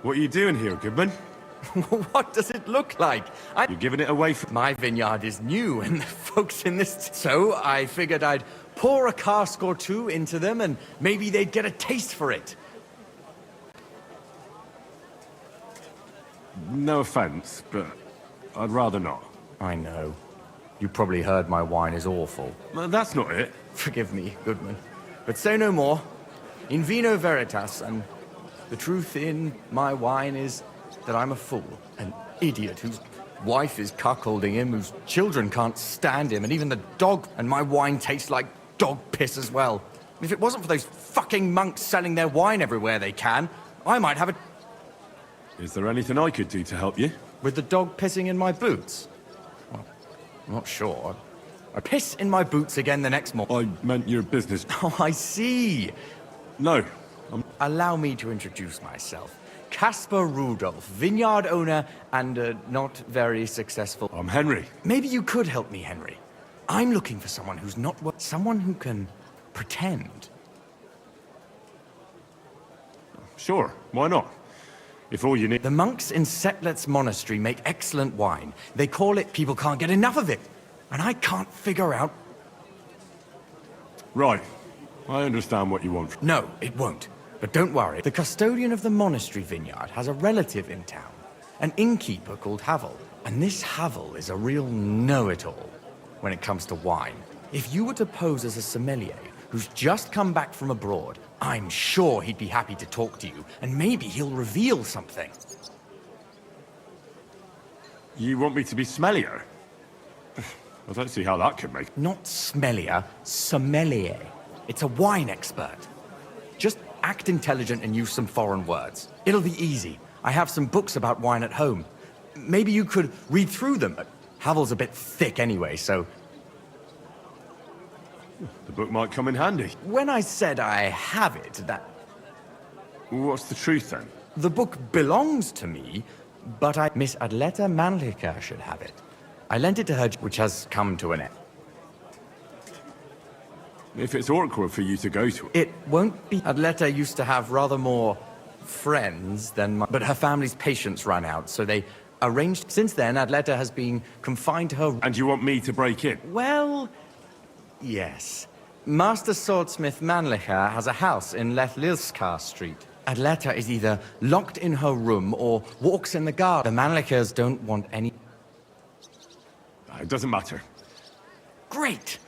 What are you doing here, Goodman? What does it look like? You're giving it away for... My vineyard is new, and the folks in this... So I figured I'd pour a cask or two into them, and maybe they'd get a taste for it. No offense, but I'd rather not. I know. You probably heard my wine is awful. Well, that's not it. Forgive me, Goodman. But say no more. In Vino Veritas, and the truth in my wine is that I'm a fool, an idiot whose wife is cuckolding him, whose children can't stand him, and even the dog, and my wine tastes like dog piss as well. If it wasn't for those fucking monks selling their wine everywhere they can, I might have a... Is there anything I could do to help you? With the dog pissing in my boots? Well, I'm not sure. I piss in my boots again the next morning. I meant your business. Oh, I see. No. Allow me to introduce myself. Caspar Rudolph, vineyard owner and not very successful. I'm Henry. Maybe you could help me, Henry. I'm looking for someone who's not... someone who can pretend. Sure, why not? If all you need... The monks in Setlet's monastery make excellent wine. They call it people can't get enough of it. And I can't figure out... Right. I understand what you want. No, it won't. But don't worry. The custodian of the monastery vineyard has a relative in town. An innkeeper called Havel. And this Havel is a real know-it-all when it comes to wine. If you were to pose as a sommelier who's just come back from abroad, I'm sure he'd be happy to talk to you, and maybe he'll reveal something. You want me to be smellier? I don't see how that could make... Not smellier, sommelier. It's a wine expert. Just act intelligent and use some foreign words. It'll be easy. I have some books about wine at home. Maybe you could read through them. Havel's a bit thick anyway, so... The book might come in handy. When I said I have it, that... What's the truth, then? The book belongs to me, but Miss Adleta Manlica should have it. I lent it to her, which has come to an end. If it's awkward for you to go to it... It won't be. Adleta used to have rather more friends than but her family's patience ran out, so they arranged... Since then, Adleta has been confined to her... And you want me to break in? Well, yes. Master Swordsmith Manlicha has a house in Lethlilska Street. Adleta is either locked in her room or walks in the garden. The Manlichas don't want any... It doesn't matter. Great!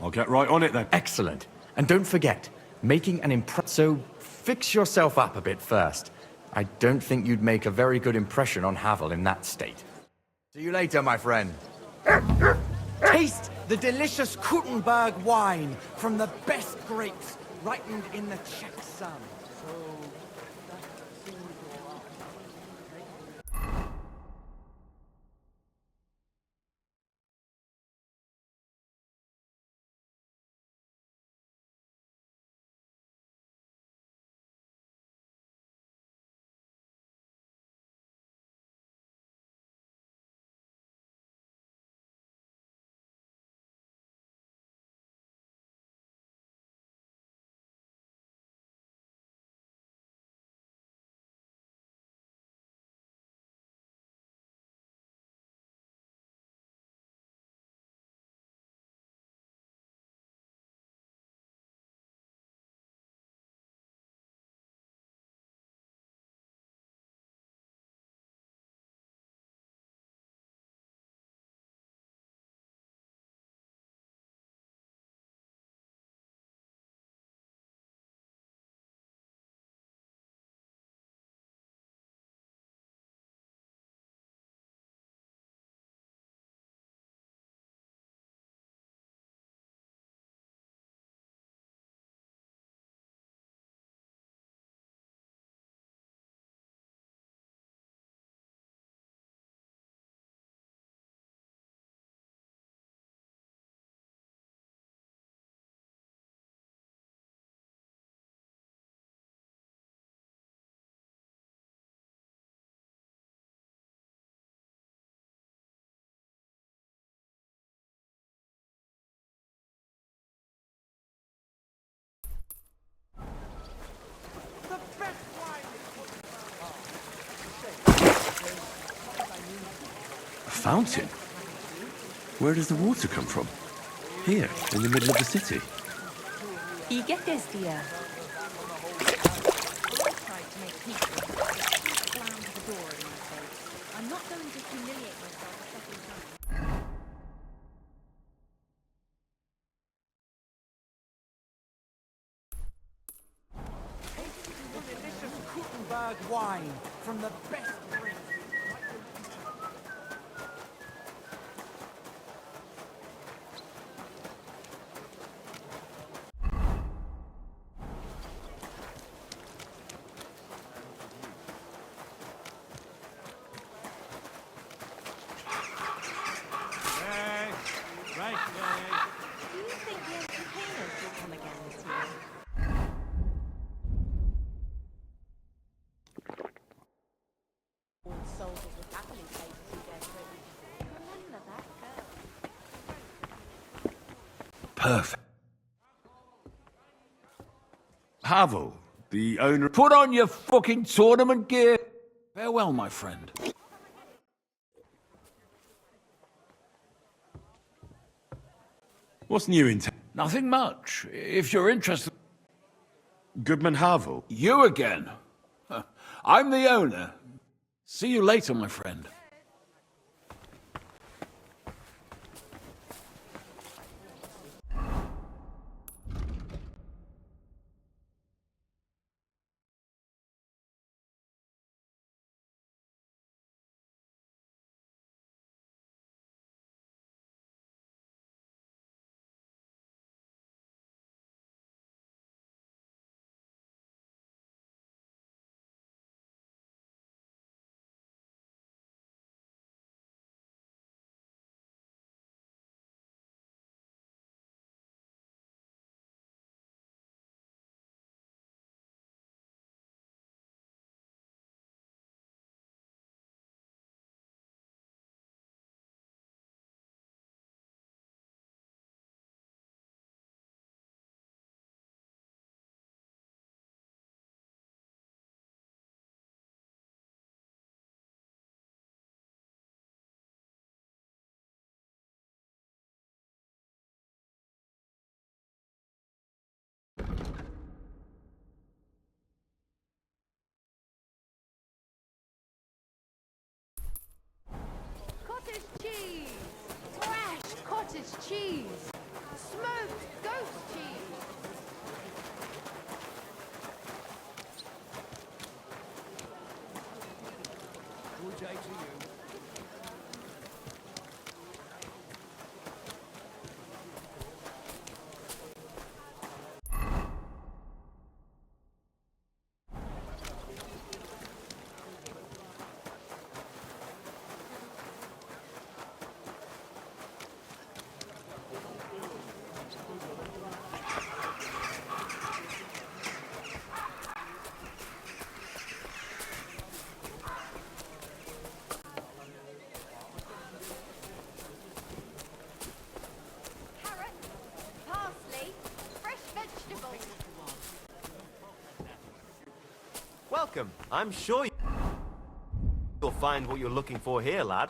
I'll get right on it then. Excellent. And don't forget, making an impression. So fix yourself up a bit first. I don't think you'd make a very good impression on Havel in that state. See you later, my friend. Taste the delicious Kuttenberg wine from the best grapes ripened in the Czech sun. fountain. Where does the water come from? Here, in the middle of the city. ¿Y qué te decía? I'm not going to humiliate myself a second time. Delicious Gutenberg wine from the best drink. Do you think the entertainers will come again this year? All soldiers would happily pay to see their troops. Remember that girl. Perfect. Havel, the owner... Put on your fucking tournament gear. Farewell, my friend. What's new in town? Nothing much. If you're interested... Goodman Havel. You again. Huh. I'm the owner. See you later, my friend. Cottage cheese! Fresh cottage cheese! Smoked goat cheese! Good day to you. Carrots, parsley, fresh vegetables. Welcome. I'm sure you'll find what you're looking for here, lad.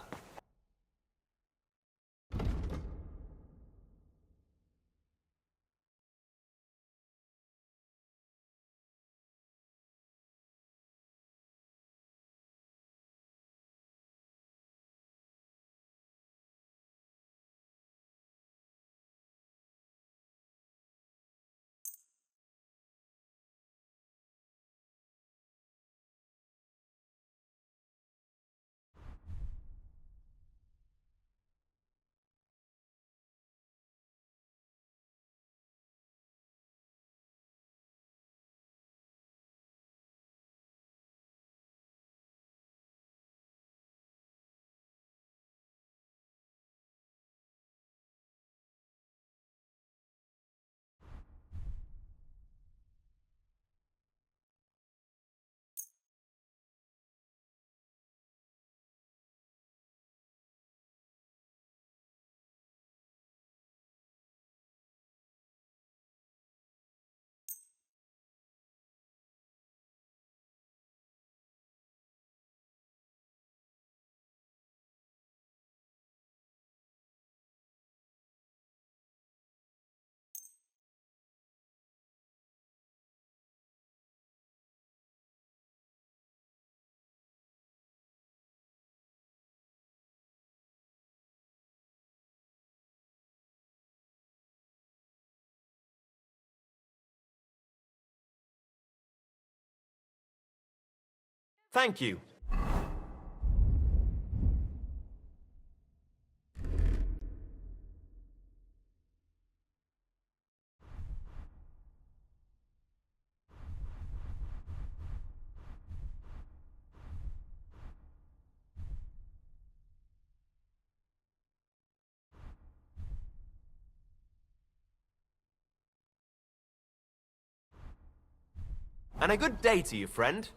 Thank you. And a good day to you, friend.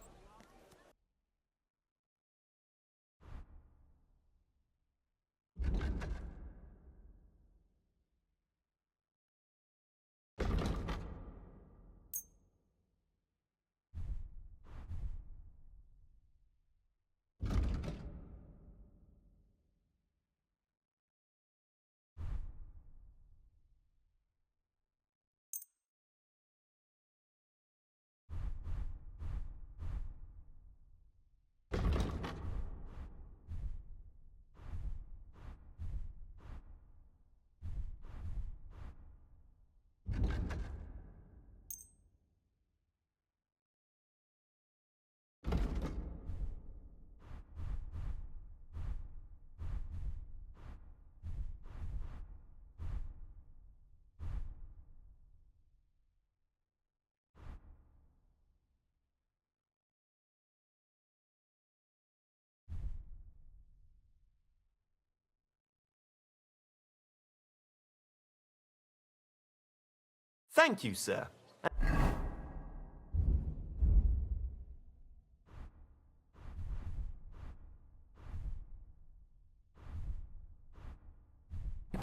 Thank you, sir.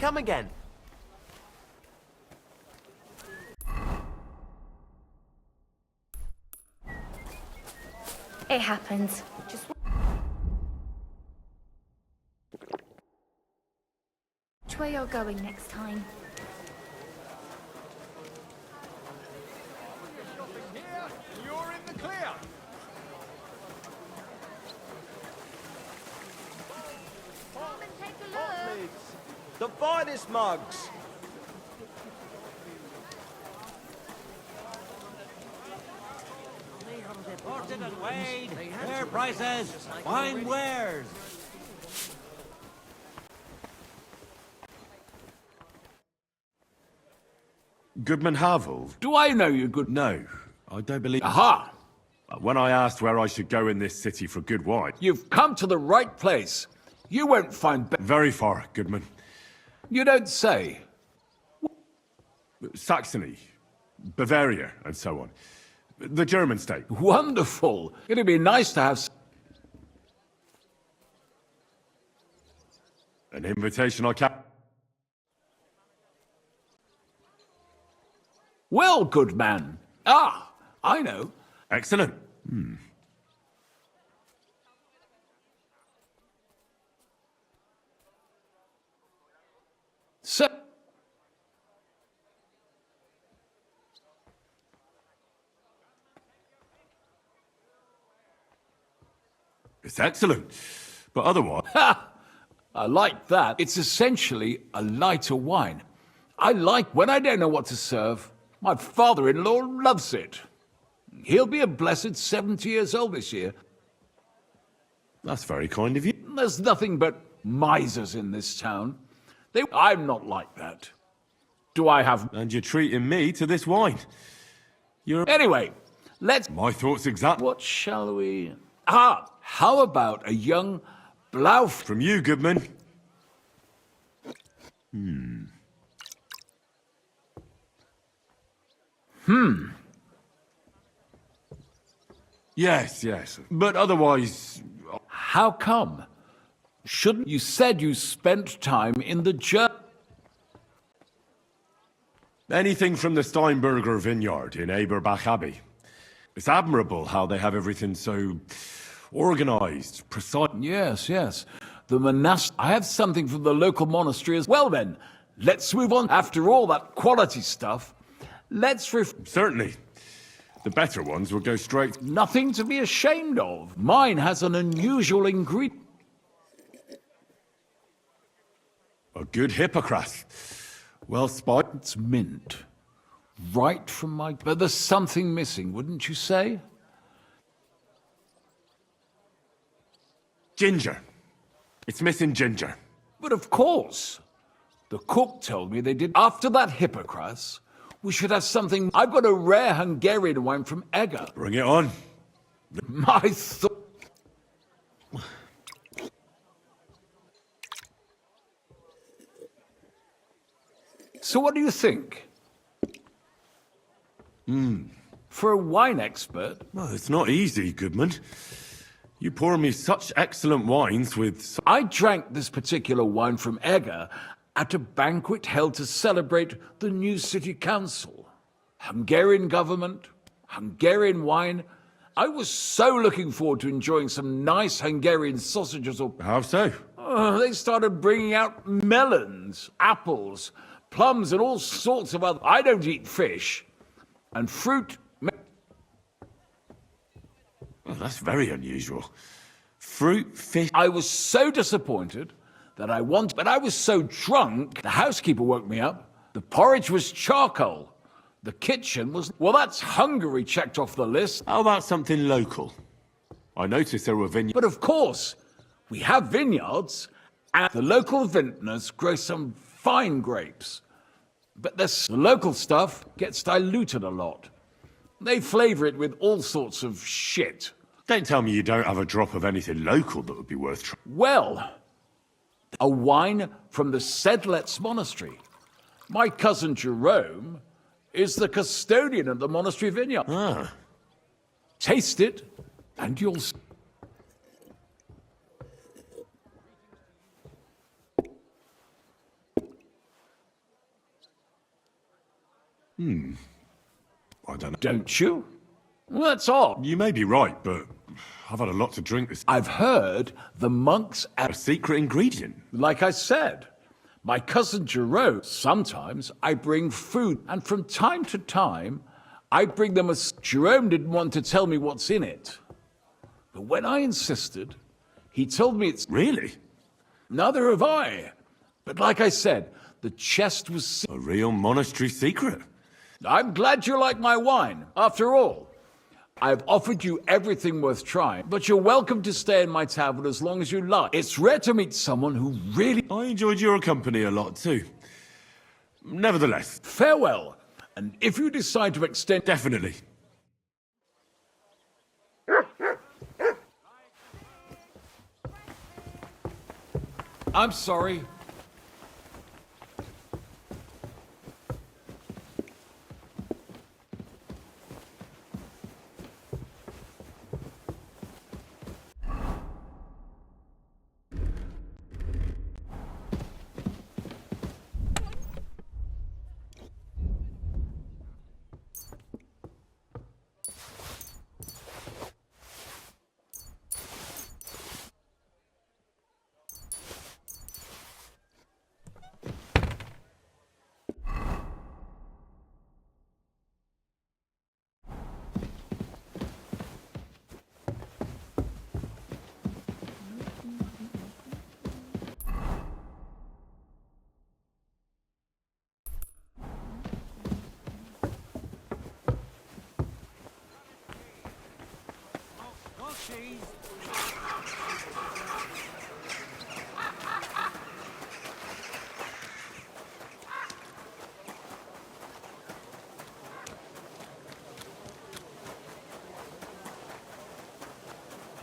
Come again. It happens. Just which way you're going next time. You're in the clear. Come and take a look. The finest mugs. Orchard and Wade, fair prices, fine wares. Goodman Harville? Do I know you, good? No, I don't believe... Aha! When I asked where I should go in this city for good wine... You've come to the right place. You won't find... Very far, Goodman. You don't say. Saxony, Bavaria, and so on. The German state. Wonderful. It'd be nice to have... An invitation I can't... Well, good man. Ah, I know. Excellent. So... It's excellent. But otherwise... Ha! I like that. It's essentially a lighter wine. I like when I don't know what to serve. My father-in-law loves it. He'll be a blessed 70 years old this year. That's very kind of you. There's nothing but misers in this town. I'm not like that. Do I have... And you're treating me to this wine. You're... Anyway, let's... My thoughts exactly. What shall we... Ah, how about a young Blauf... From you, Goodman. Yes, yes. But otherwise... How come? Shouldn't... You said you spent time in the Anything from the Steinberger vineyard in Eberbach Abbey. It's admirable how they have everything so... organized, precise... Yes, yes. The I have something from the local monastery as well then. Let's move on. After all that quality stuff, let's Certainly. The better ones will go straight... Nothing to be ashamed of. Mine has an unusual ingredient. A good Hippocras. Well spotted. It's mint. Right from my... But there's something missing, wouldn't you say? Ginger. It's missing ginger. But of course. The cook told me they did. After that Hippocras, we should have something. I've got a rare Hungarian wine from Eger. Bring it on. My thought. So what do you think? For a wine expert, Well, it's not easy, Goodman. You pour me such excellent wines with... I drank this particular wine from Eger at a banquet held to celebrate the new city council. Hungarian government, Hungarian wine. I was so looking forward to enjoying some nice Hungarian sausages or... How so? They started bringing out melons, apples, plums, and all sorts of other... I don't eat fish. And fruit... Well, that's very unusual. Fruit, fish... I was so disappointed that but I was so drunk, the housekeeper woke me up. The porridge was charcoal. The kitchen was... Well, that's Hungary checked off the list. How about something local? I noticed there were vineyards... But of course, we have vineyards, and the local vintners grow some fine grapes. But the local stuff gets diluted a lot. They flavor it with all sorts of shit. Don't tell me you don't have a drop of anything local that would be worth trying. Well, a wine from the Sedlets Monastery. My cousin Jerome is the custodian of the monastery vineyard. Ah. Taste it, and you'll... I don't know. Don't you? Well, that's all. You may be right, but I've had a lot to drink this... I've heard the monks A secret ingredient? Like I said, my cousin Jerome, sometimes I bring food, and from time to time, I bring them a... Jerome didn't want to tell me what's in it. But when I insisted, he told me it's... Really? Neither have I. But like I said, the chest was... A real monastery secret? I'm glad you like my wine. After all, I've offered you everything worth trying, but you're welcome to stay in my tavern as long as you like. It's rare to meet someone who really... I enjoyed your company a lot, too. Nevertheless, Farewell, and if you decide to extend... definitely. I'm sorry.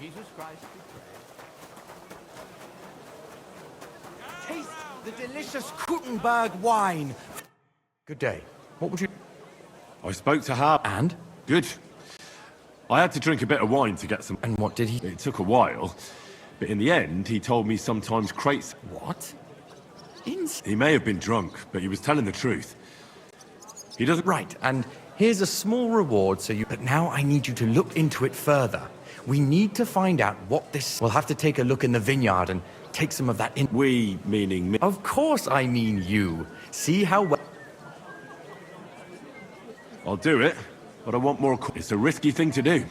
Jesus Christ, we pray. Taste the delicious Krutenberg wine. Good day. What would you... I spoke to Hab. And? Good. I had to drink a bit of wine to get some... And what did he... It took a while, but in the end, he told me sometimes crates... What? He may have been drunk, but he was telling the truth. He doesn't... Right, and here's a small reward so you... But now I need you to look into it further. We need to find out what this... We'll have to take a look in the vineyard and take some of that in... We, meaning me. Of course I mean you. See how well... I'll do it, but I want more... It's a risky thing to do.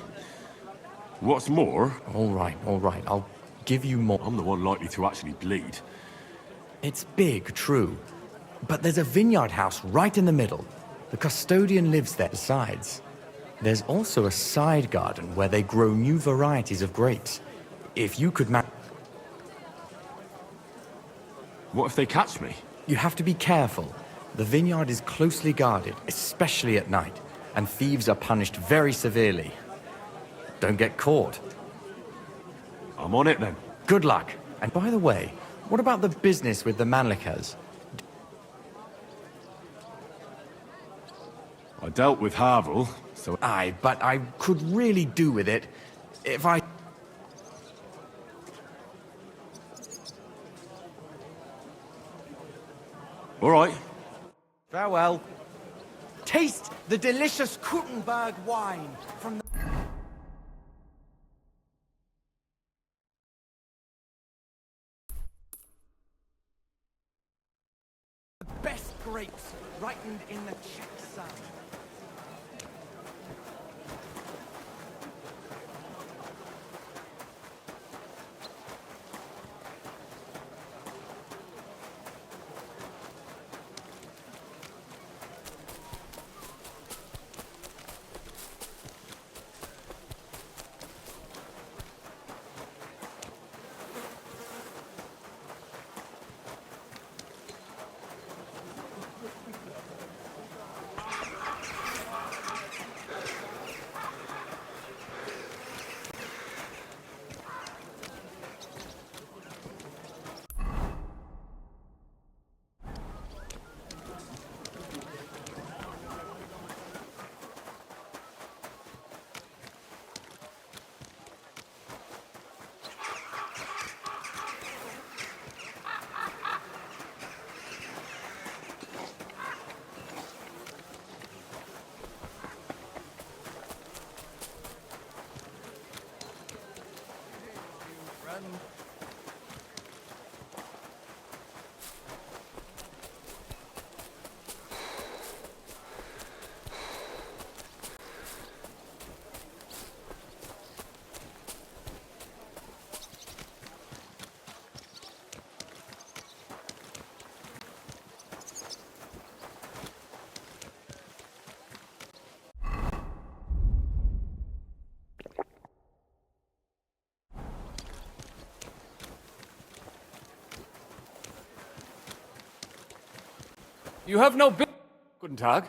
What's more... All right. I'll give you more. I'm the one likely to actually bleed. It's big, true. But there's a vineyard house right in the middle. The custodian lives there. Besides, there's also a side garden where they grow new varieties of grapes. If you could What if they catch me? You have to be careful. The vineyard is closely guarded, especially at night, and thieves are punished very severely. Don't get caught. I'm on it then. Good luck. And by the way, what about the business with the Manlikas? I dealt with Havel, so... Aye, but I could really do with it if I... All right. Farewell. Taste the delicious Kuttenberg wine from the best grapes ripened in the Czech sun. You have no business. Guten Tag.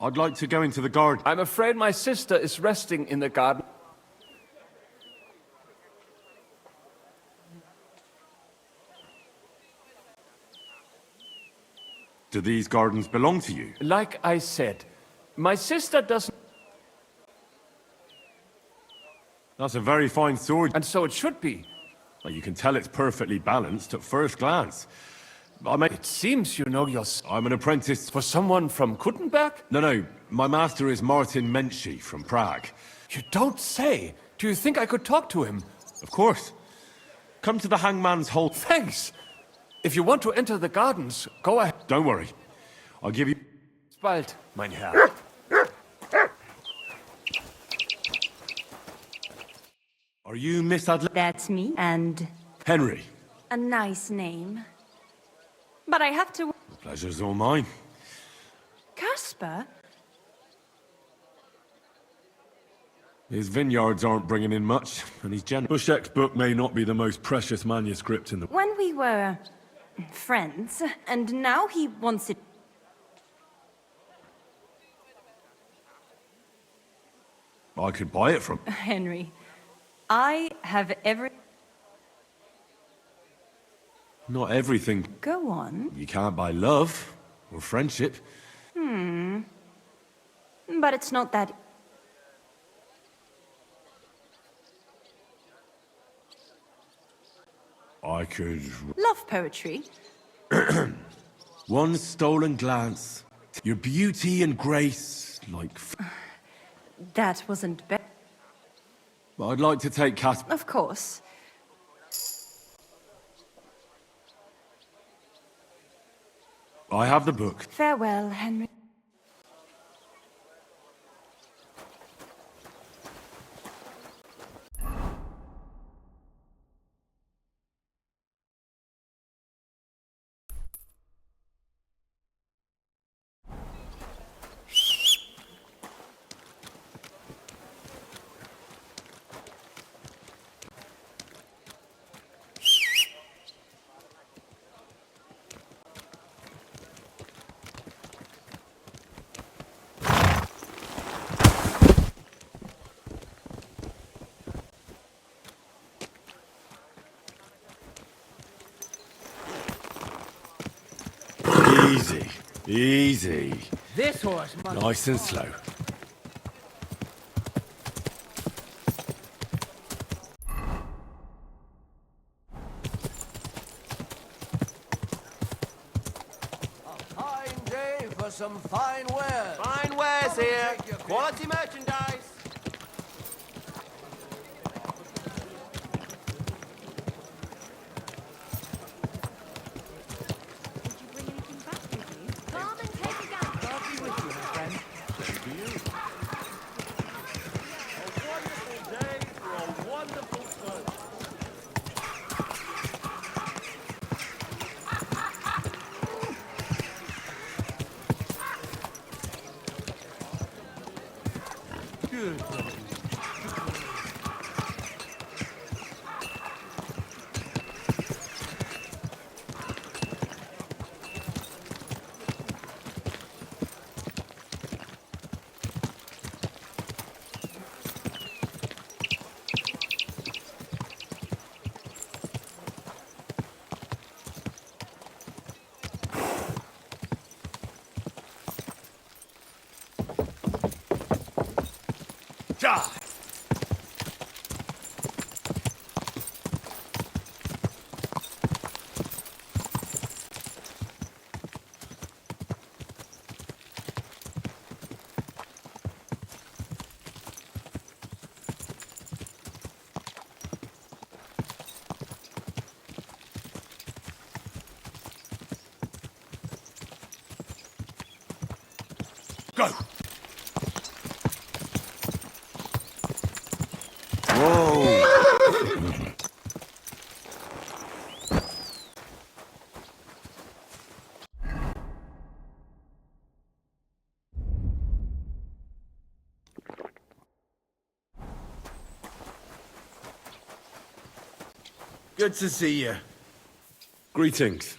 I'd like to go into the garden. I'm afraid my sister is resting in the garden. Do these gardens belong to you? Like I said, my sister doesn't... That's a very fine sword. And so it should be. Well, you can tell it's perfectly balanced at first glance. It seems you know your... I'm an apprentice. For someone from Kuttenberg? No. My master is Martin Menschy from Prague. You don't say. Do you think I could talk to him? Of course. Come to the Hangman's Hole. Thanks. If you want to enter the gardens, go ahead. Don't worry. I'll give you... Bald, mein Herr. Are you Miss Adler? That's me. And Henry. a nice name. But I have to... The pleasure's all mine. Casper? His vineyards aren't bringing in much, and he's generous. Bushek's book may not be the most precious manuscript in the... When we were... friends, and now he wants it... I could buy it from... Henry, I have every... Not everything. Go on. You can't buy love, or friendship. But it's not that... I could... Love poetry. One stolen glance. Your beauty and grace, like... That wasn't bad. But I'd like to take Casper... Of course. I have the book. Farewell, Henry. Easy. This horse must... Nice and slow. Fine day for some fine wares. Fine wares here. Quality merchandise. Did you bring anything back with you? Come and take a gander. I'll be with you, my friend. A wonderful day for a wonderful person. Ja! Go! Good to see you. Greetings.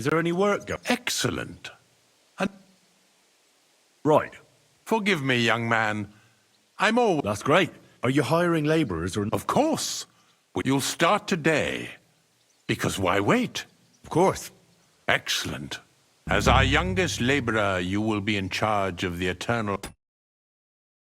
Is there any work going? Excellent. And Right. forgive me, young man. I'm always... That's great. Are you hiring laborers or... Of course. You'll start today. Because why wait? Of course. Excellent. As our youngest laborer, you will be in charge of the eternal...